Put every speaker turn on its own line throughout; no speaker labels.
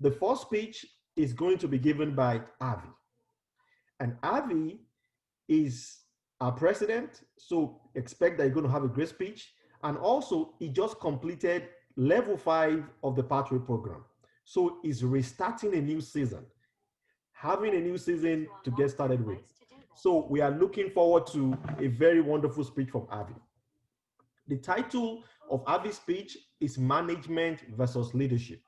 The first speech is going to be given by Avi. And Avi is our president, so expect that you're going to have a great speech. And also, he just completed level 5 of the Pathway program. So he's restarting a new season, having a new season to get started with. So we are looking forward to a very wonderful speech from Avi. The title of Avi's speech is Management versus Leadership.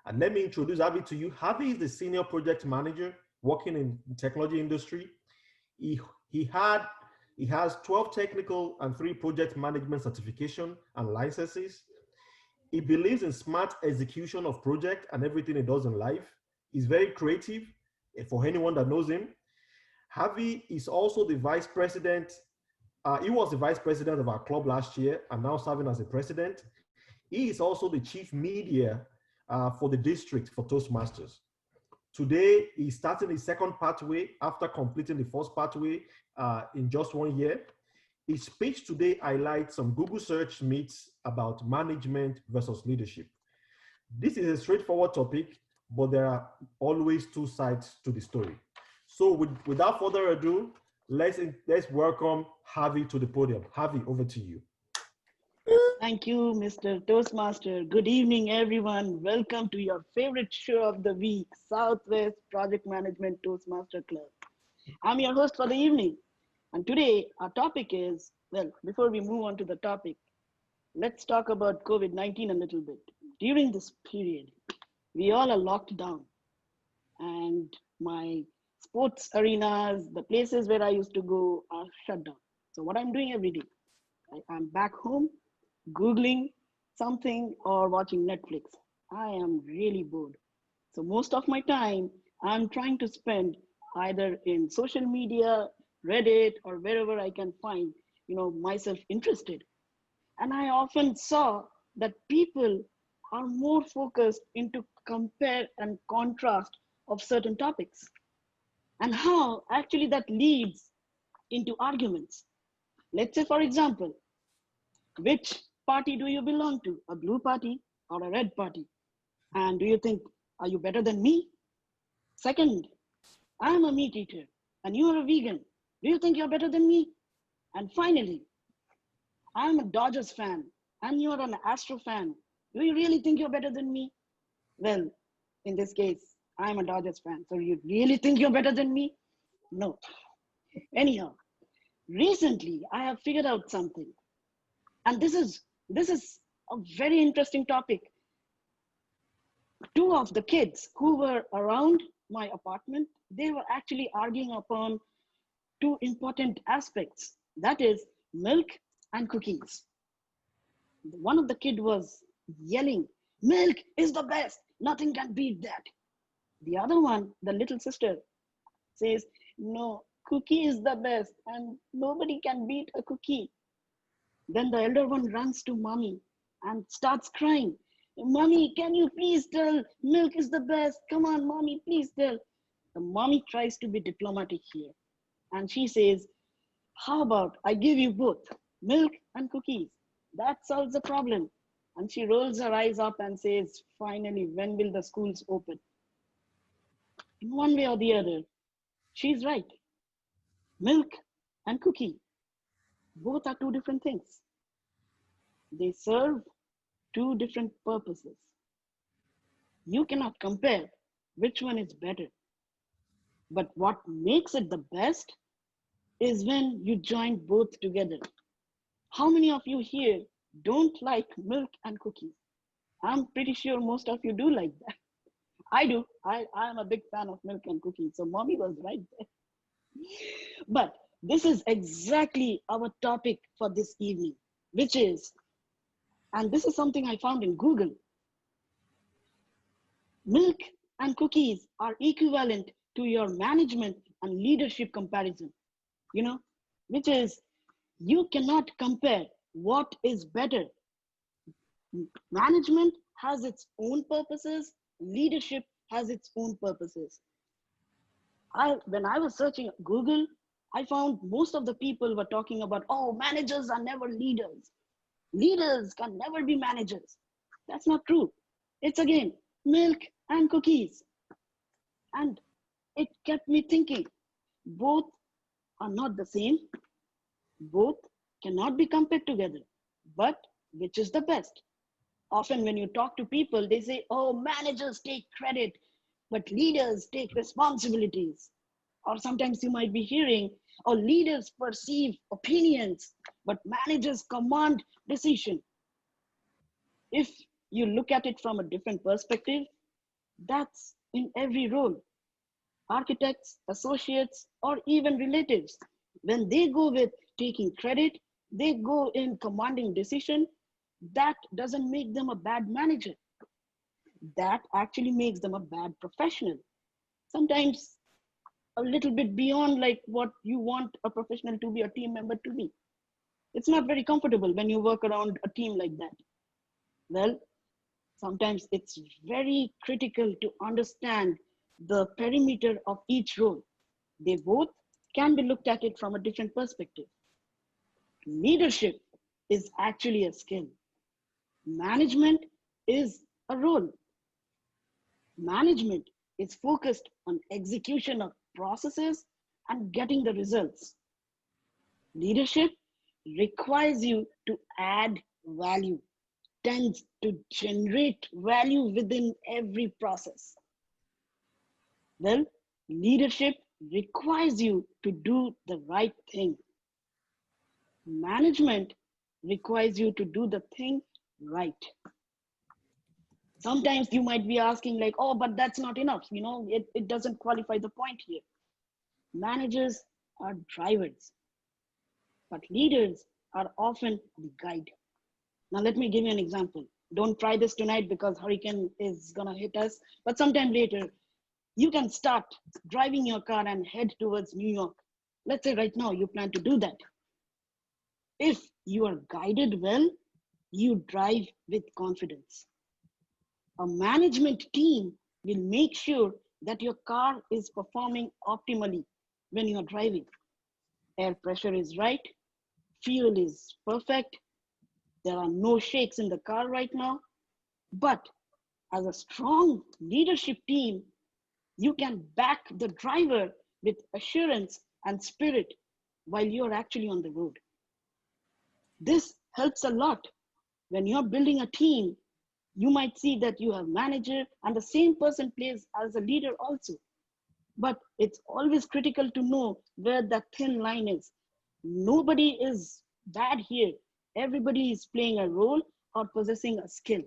And let me introduce Avi to you. Avi is the senior project manager working in the technology industry. He, he has 12 technical and 3 project management certification and licenses. He believes in smart execution of project and everything he does in life. He's very creative for anyone that knows him. Avi is also the vice president. He was the vice president of our club last year and now serving as the president. He is also the chief media for the district for Toastmasters. Today, he's starting his second pathway after completing the first pathway in just 1 year. His speech today highlights some Google search myths about management versus leadership. This is a straightforward topic, but there are always 2 sides to the story. So without further ado, let's welcome Avi to the podium. Avi, over to you.
Thank you, Mr. Toastmaster. Good evening, everyone. Welcome to your favorite show of the week, Southwest Project Management Toastmaster Club. I'm your host for the evening. And today our topic is, well, before we move on to the topic, let's talk about COVID-19 a little bit. During this period, we all are locked down and my sports arenas, the places where I used to go are shut down. So what I'm doing every day, I'm back home, Googling something or watching Netflix. I am really bored. So most of my time, I'm trying to spend either in social media, Reddit, or wherever I can find, myself interested. And I often saw that people are more focused into compare and contrast of certain topics and how actually that leads into arguments. Let's say, for example, which party do you belong to, a blue party or a red party? And do you think, are you better than me? Second, I am a meat eater and you are a vegan. Do you think you're better than me? And finally, I'm a Dodgers fan and you're an Astro fan. Do you really think you're better than me? Well, in this case, I'm a Dodgers fan. So you really think you're better than me? No. Anyhow, recently I have figured out something. And this is a very interesting topic. 2 of the kids who were around my apartment, they were actually arguing upon 2 important aspects. That is milk and cookies. One of the kid was yelling, "Milk is the best. Nothing can beat that." The other one, the little sister, says, "No, cookie is the best and nobody can beat a cookie." Then the elder one runs to mommy and starts crying. "Mommy, can you please tell milk is the best? Come on, mommy, please tell." The mommy tries to be diplomatic here. And she says, "How about I give you both, milk and cookies? That solves the problem." And she rolls her eyes up and says, "Finally, when will the schools open?" In one way or the other, she's right. Milk and cookie, both are 2 different things. They serve 2 different purposes. You cannot compare which one is better. But what makes it the best is when you join both together. How many of you here don't like milk and cookies? I'm pretty sure most of you do like that. I do. I am a big fan of milk and cookies. So mommy was right there. But this is exactly our topic for this evening, which is, and this is something I found in Google, milk and cookies are equivalent to your management and leadership comparison, which is you cannot compare what is better. Management has its own purposes, leadership has its own purposes. When I was searching Google, I found most of the people were talking about, oh, managers are never leaders. Leaders can never be managers. That's not true. It's again, milk and cookies. And it kept me thinking, both are not the same. Both cannot be compared together. But which is the best? Often when you talk to people, they say, oh, managers take credit, but leaders take responsibilities. Or sometimes you might be hearing, or leaders perceive opinions, but managers command decision. If you look at it from a different perspective, that's in every role. Architects, associates, or even relatives, when they go with taking credit, they go in commanding decision, that doesn't make them a bad manager. That actually makes them a bad professional. Sometimes a little bit beyond like what you want a professional to be, a team member to be. It's not very comfortable when you work around a team like that. Well, sometimes it's very critical to understand the perimeter of each role. They both can be looked at it from a different perspective. Leadership is actually a skill. Management is a role. Management is focused on execution of processes and getting the results. Leadership requires you to add value, tends to generate value within every process. Well, leadership requires you to do the right thing. Management requires you to do the thing right. Sometimes you might be asking like, oh, but that's not enough. It doesn't qualify the point here. Managers are drivers, but leaders are often the guide. Now, let me give you an example. Don't try this tonight because hurricane is gonna hit us, but sometime later, you can start driving your car and head towards New York. Let's say right now you plan to do that. If you are guided well, you drive with confidence. A management team will make sure that your car is performing optimally when you are driving. Air pressure is right, fuel is perfect, there are no shakes in the car right now. But as a strong leadership team, you can back the driver with assurance and spirit while you're actually on the road. This helps a lot. When you're building a team, you might see that you have manager and the same person plays as a leader also. But it's always critical to know where that thin line is. Nobody is bad here. Everybody is playing a role or possessing a skill.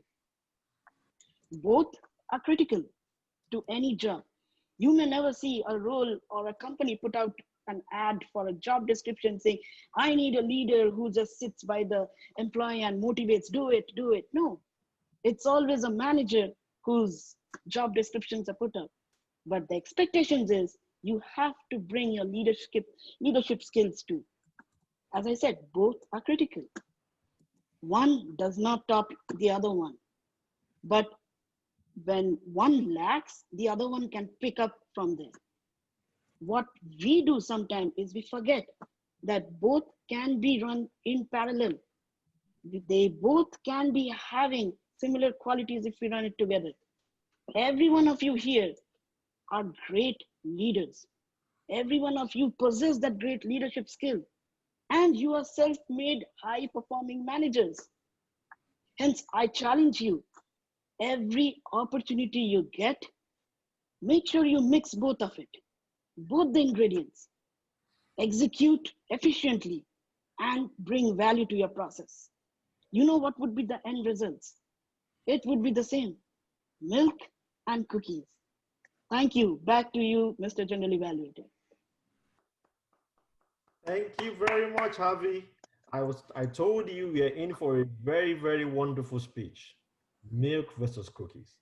Both are critical to any job. You may never see a role or a company put out an ad for a job description saying, I need a leader who just sits by the employee and motivates, do it, do it. No, it's always a manager whose job descriptions are put up. But the expectations is you have to bring your leadership skills too. As I said, both are critical. One does not top the other one. But when one lacks, the other one can pick up from there. What we do sometimes is we forget that both can be run in parallel. They both can be having similar qualities if we run it together. Every one of you here are great leaders. Every one of you possess that great leadership skill, and you are self-made high-performing managers. Hence, I challenge you, every opportunity you get, make sure you mix both of it, both the ingredients. Execute efficiently and bring value to your process. You know what would be the end results? It would be the same, milk and cookies. Thank you. Back to you, Mr. General Evaluator.
Thank you very much, Harvey. I told you we are in for a very, very wonderful speech. Milk versus cookies.